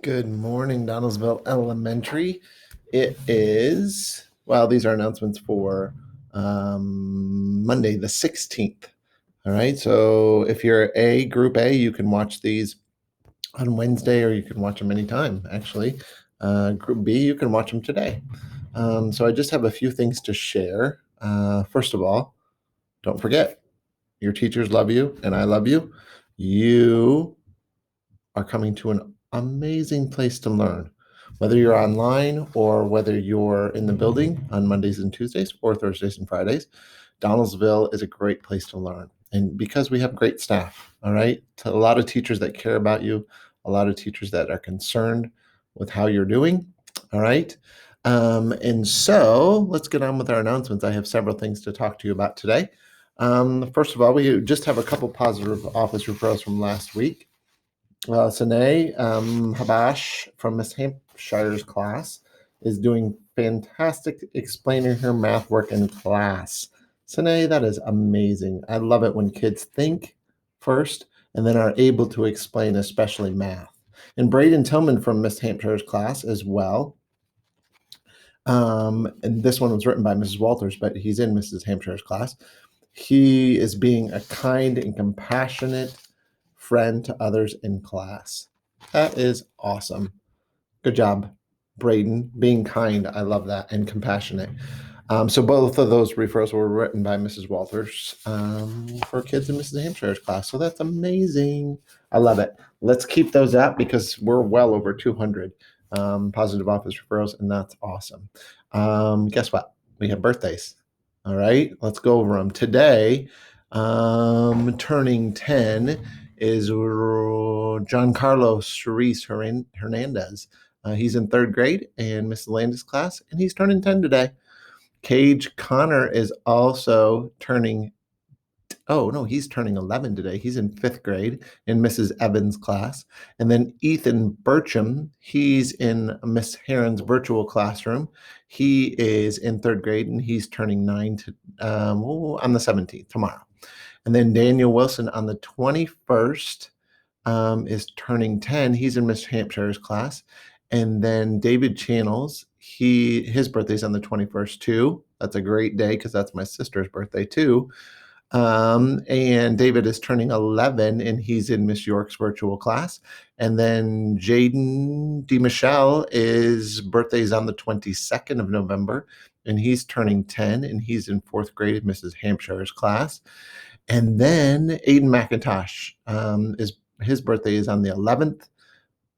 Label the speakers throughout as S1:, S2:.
S1: Good morning, Donaldsville Elementary. It is, well, these are announcements for Monday, the 16th. All right. So if you're Group A, you can watch these on Wednesday or you can watch them anytime, actually. Group B, you can watch them today. So I just have a few things to share. First of all, don't forget, your teachers love you and I love you. You are coming to an amazing place to learn. Whether you're online or whether you're in the building on Mondays and Tuesdays or Thursdays and Fridays, Donaldsville is a great place to learn. And because we have great staff, all right, a lot of teachers that care about you, a lot of teachers that are concerned with how you're doing, all right. And so let's get on with our announcements. I have several things to talk to you about today. First of all, we just have a couple positive office referrals from last week. Sine Habash from Miss Hampshire's class is doing fantastic explaining her math work in class. Sine, that is amazing. I love it when kids think first and then are able to explain, especially math. And Braden Tillman from Miss Hampshire's class as well. And this one was written by Mrs. Walters, but he's in Mrs. Hampshire's class. He is being a kind and compassionate friend to others in class. That is awesome. Good job, Braden. Being kind, I love that, and compassionate. So both of those referrals were written by Mrs. Walters for kids in Mrs. Hampshire's class. So that's amazing. I love it. Let's keep those up because we're well over 200 positive office referrals, and that's awesome. Guess what? We have birthdays. All right, let's go over them. Today, turning 10 is Giancarlo Cerise Hernandez. He's in third grade in Miss Landis' class, and he's turning 10 today. Cage Connor is also turning, oh no, he's turning 11 today. He's in fifth grade in Mrs. Evans' class. And then Ethan Burcham, he's in Miss Heron's virtual classroom. He is in third grade and he's turning 9 on the 17th, tomorrow. And then Daniel Wilson on the 21st is turning 10. He's in Miss Hampshire's class. And then David Channels, his birthday's on the 21st too. That's a great day because that's my sister's birthday too. And David is turning 11 and he's in Miss York's virtual class. And then Jaden DeMichelle, his birthday's on the 22nd of November and he's turning 10 and he's in fourth grade in Mrs. Hampshire's class. And then Aiden McIntosh, his birthday is on the 11th.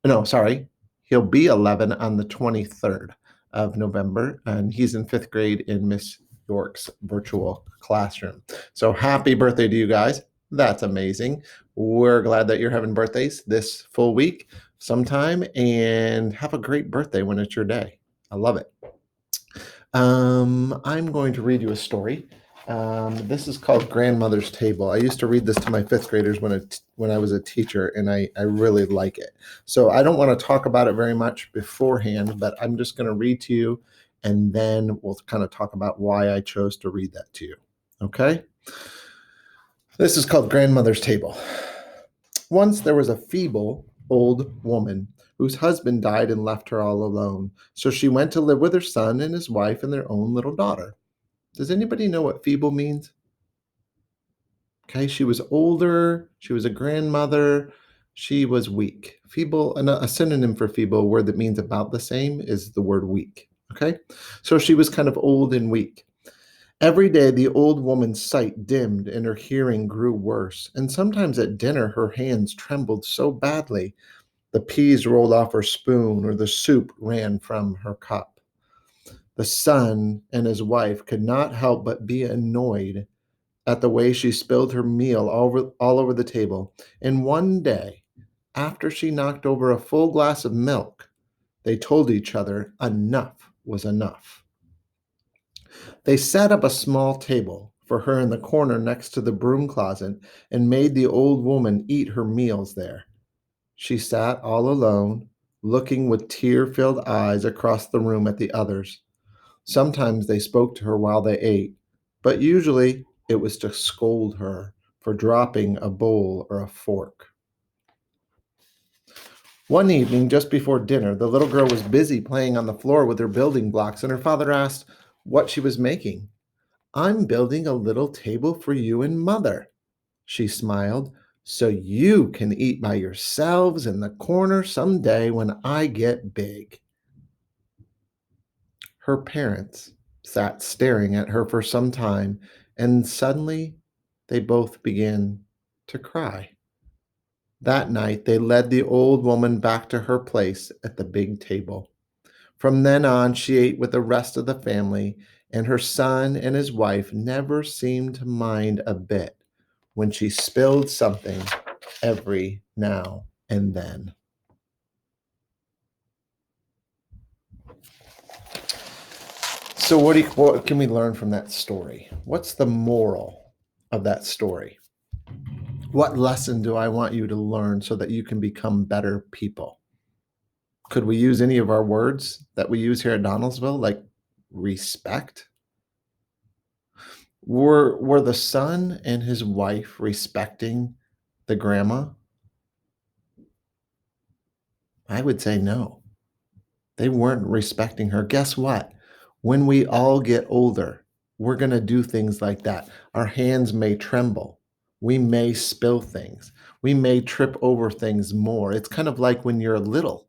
S1: No, sorry. He'll be 11 on the 23rd of November, and he's in fifth grade in Miss York's virtual classroom. So happy birthday to you guys. That's amazing. We're glad that you're having birthdays this full week sometime, and have a great birthday when it's your day. I love it. I'm going to read you a story. This is called Grandmother's Table. I used to read this to my fifth graders when I was a teacher, and I really like it. So I don't want to talk about it very much beforehand, but I'm just going to read to you, and then we'll kind of talk about why I chose to read that to you. Okay? This is called Grandmother's Table. Once there was a feeble old woman whose husband died and left her all alone. So she went to live with her son and his wife and their own little daughter. Does anybody know what feeble means? Okay, she was older, she was a grandmother, she was weak. Feeble, a synonym for feeble, a word that means about the same, is the word weak. Okay, so she was kind of old and weak. Every day, the old woman's sight dimmed and her hearing grew worse, and sometimes at dinner, her hands trembled so badly the peas rolled off her spoon or the soup ran from her cup. The son and his wife could not help but be annoyed at the way she spilled her meal all over the table. And one day, after she knocked over a full glass of milk, they told each other enough was enough. They set up a small table for her in the corner next to the broom closet and made the old woman eat her meals there. She sat all alone, looking with tear-filled eyes across the room at the others. Sometimes they spoke to her while they ate, but usually it was to scold her for dropping a bowl or a fork. One evening, just before dinner, the little girl was busy playing on the floor with her building blocks, and her father asked what she was making. I'm building a little table for you and mother, she smiled, so you can eat by yourselves in the corner someday when I get big. Her parents sat staring at her for some time, and suddenly they both began to cry. That night, they led the old woman back to her place at the big table. From then on, she ate with the rest of the family, and her son and his wife never seemed to mind a bit when she spilled something every now and then. So, what can we learn from that story? What's the moral of that story? What lesson do I want you to learn so that you can become better people? Could we use any of our words that we use here at Donaldsville, like respect? Were the son and his wife respecting the grandma? I would say no. They weren't respecting her. Guess what? When we all get older, we're going to do things like that. Our hands may tremble. We may spill things. We may trip over things more. It's kind of like when you're little,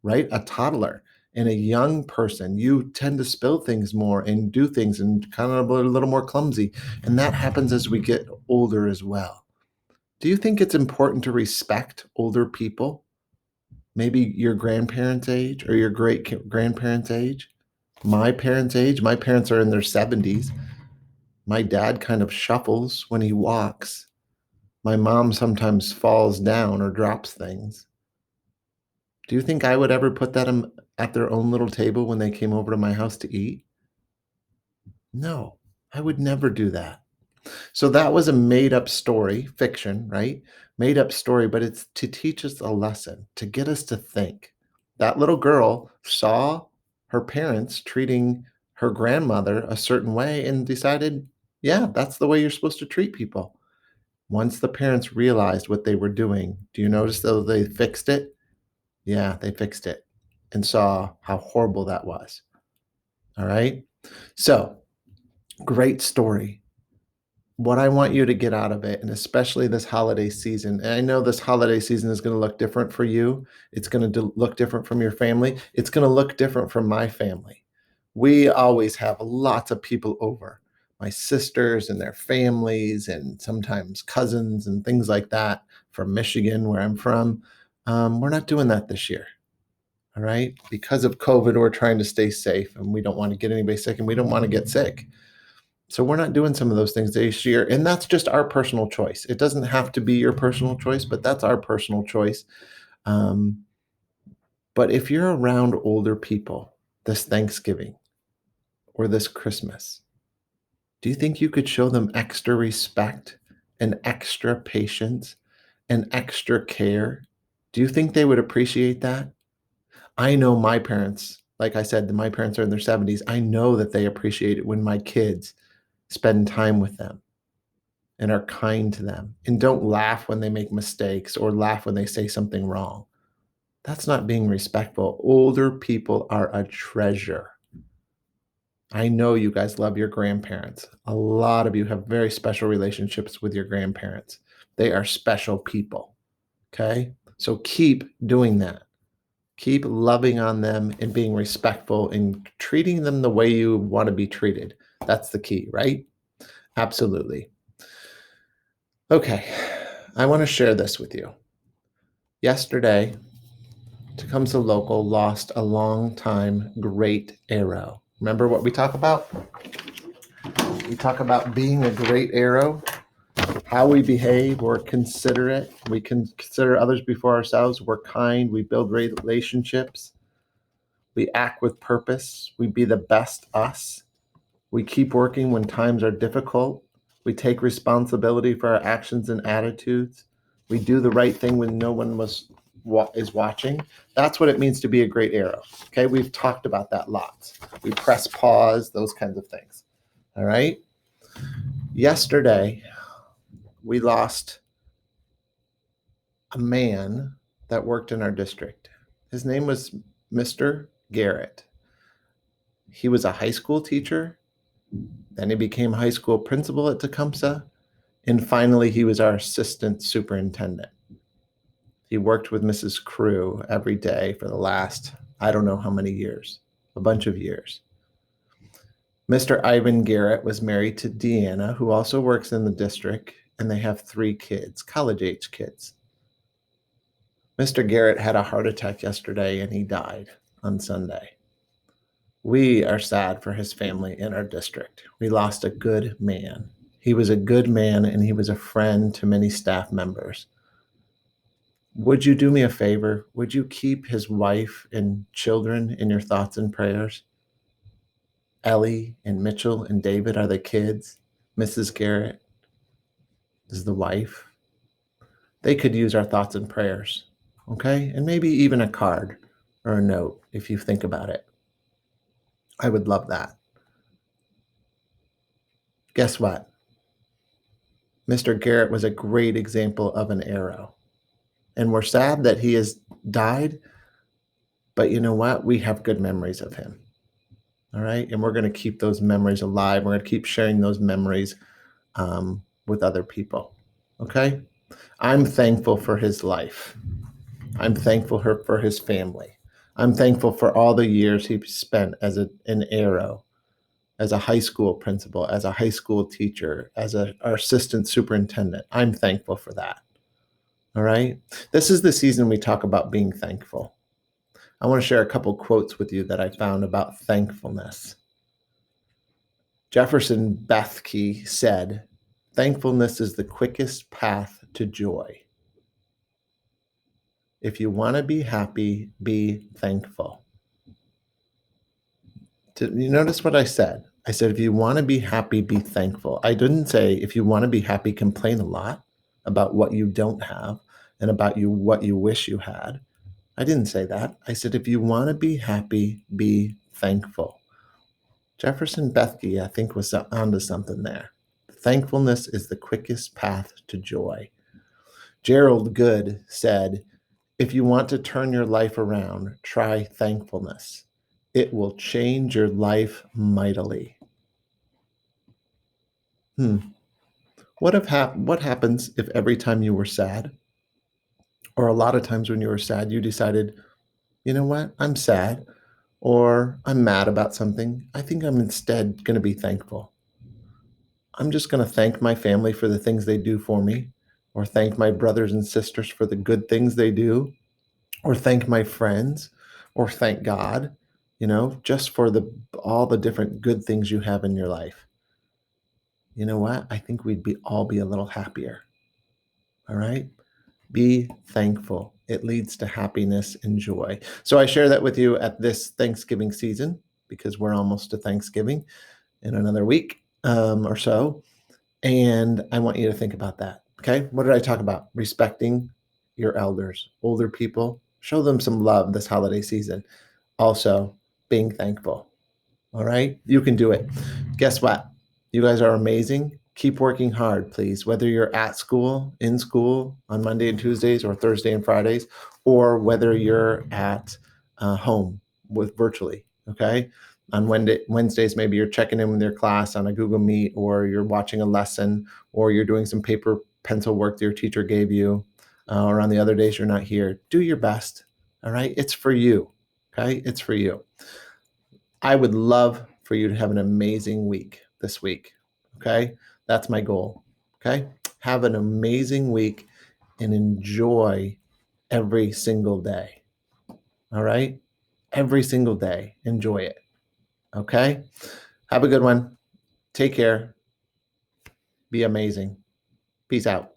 S1: right? A toddler and a young person, you tend to spill things more and do things and kind of a little more clumsy. And that happens as we get older as well. Do you think it's important to respect older people? Maybe your grandparents' age or your great grandparents' age, my parents' age. My parents are in their 70s. My dad kind of shuffles when he walks. My mom sometimes falls down or drops things. Do you think I would ever put them at their own little table when they came over to my house to eat? No, I would never do that. So that was a made up story, fiction, right? Made up story, but it's to teach us a lesson, to get us to think. That little girl saw her parents treating her grandmother a certain way and decided, yeah, that's the way you're supposed to treat people. Once the parents realized what they were doing, do you notice though they fixed it? Yeah, they fixed it and saw how horrible that was. All right. So, great story. What I want you to get out of it, and especially this holiday season, and I know this holiday season is going to look different for you. It's going to look different from your family. It's going to look different from my family. We always have lots of people over, my sisters and their families, and sometimes cousins and things like that from Michigan, where I'm from. We're not doing that this year. All right. Because of COVID, we're trying to stay safe and we don't want to get anybody sick and we don't want to get sick. So we're not doing some of those things this year. And that's just our personal choice. It doesn't have to be your personal choice, but that's our personal choice. Um, but if you're around older people this Thanksgiving or this Christmas, do you think you could show them extra respect and extra patience and extra care? Do you think they would appreciate that? I know my parents, like I said, my parents are in their 70s. I know that they appreciate it when my kids spend time with them and are kind to them and don't laugh when they make mistakes or laugh when they say something wrong. That's not being respectful. Older people are a treasure. I know you guys love your grandparents. A lot of you have very special relationships with your grandparents. They are special people. Okay. So keep doing that. Keep loving on them and being respectful and treating them the way you want to be treated. That's the key, right? Absolutely. Okay. I want to share this with you. Yesterday, Tecumseh Local lost a long-time great arrow. Remember what we talk about? We talk about being a great arrow, how we behave, we're considerate, we can consider others before ourselves, we're kind, we build relationships, we act with purpose, we be the best us, we keep working when times are difficult, we take responsibility for our actions and attitudes, we do the right thing when no one is watching. That's what it means to be a great arrow. Okay, we've talked about that lots. We press pause, those kinds of things. All right. Yesterday, we lost a man that worked in our district. His name was Mr. Garrett. He was a high school teacher, then he became high school principal at Tecumseh, and finally he was our assistant superintendent. He worked with Mrs. Crew every day for the last, I don't know how many years, a bunch of years. Mr. Ivan Garrett was married to Deanna, who also works in the district, and they have 3 kids, college-age kids. Mr. Garrett had a heart attack yesterday, and he died on Sunday. We are sad for his family in our district. We lost a good man. He was a good man, and he was a friend to many staff members. Would you do me a favor? Would you keep his wife and children in your thoughts and prayers? Ellie and Mitchell and David are the kids. Mrs. Garrett is the wife. They could use our thoughts and prayers, okay? And maybe even a card or a note if you think about it. I would love that. Guess what? Mr. Garrett was a great example of an arrow. And we're sad that he has died, but you know what? We have good memories of him. All right. And we're going to keep those memories alive. We're going to keep sharing those memories with other people. Okay. I'm thankful for his life. I'm thankful for his family. I'm thankful for all the years he spent as an arrow, as a high school principal, as a high school teacher, as our assistant superintendent. I'm thankful for that. All right. This is the season we talk about being thankful. I want to share a couple quotes with you that I found about thankfulness. Jefferson Bethke said, "Thankfulness is the quickest path to joy. If you want to be happy, be thankful." Did you notice what I said? I said, if you want to be happy, be thankful. I didn't say, if you want to be happy, complain a lot about what you don't have and about what you wish you had. I didn't say that. I said, if you want to be happy, be thankful. Jefferson Bethke, I think, was onto something there. Thankfulness is the quickest path to joy. Gerald Good said, if you want to turn your life around, try thankfulness. It will change your life mightily. What happens if every time you were sad, or a lot of times when you were sad, you decided, you know what, I'm sad, or I'm mad about something. I think I'm instead going to be thankful. I'm just going to thank my family for the things they do for me, or thank my brothers and sisters for the good things they do, or thank my friends, or thank God, just for all the different good things you have in your life. You know what? I think we'd all be a little happier. All right? Be thankful. It leads to happiness and joy. So I share that with you at this Thanksgiving season, because we're almost to Thanksgiving in another week or so. And I want you to think about that. Okay. What did I talk about? Respecting your elders, older people. Show them some love this holiday season. Also, being thankful. All right. You can do it. Guess what? You guys are amazing. Keep working hard, please, whether you're at school, in school on Monday and Tuesdays, or Thursday and Fridays, or whether you're at home virtually. Okay. On Wednesdays, maybe you're checking in with your class on a Google Meet, or you're watching a lesson, or you're doing some paper pencil work that your teacher gave you, or on the other days you're not here. Do your best. All right. It's for you. Okay. It's for you. I would love for you to have an amazing week this week. Okay. That's my goal. Okay. Have an amazing week and enjoy every single day. All right. Every single day. Enjoy it. Okay. Have a good one. Take care. Be amazing. Peace out.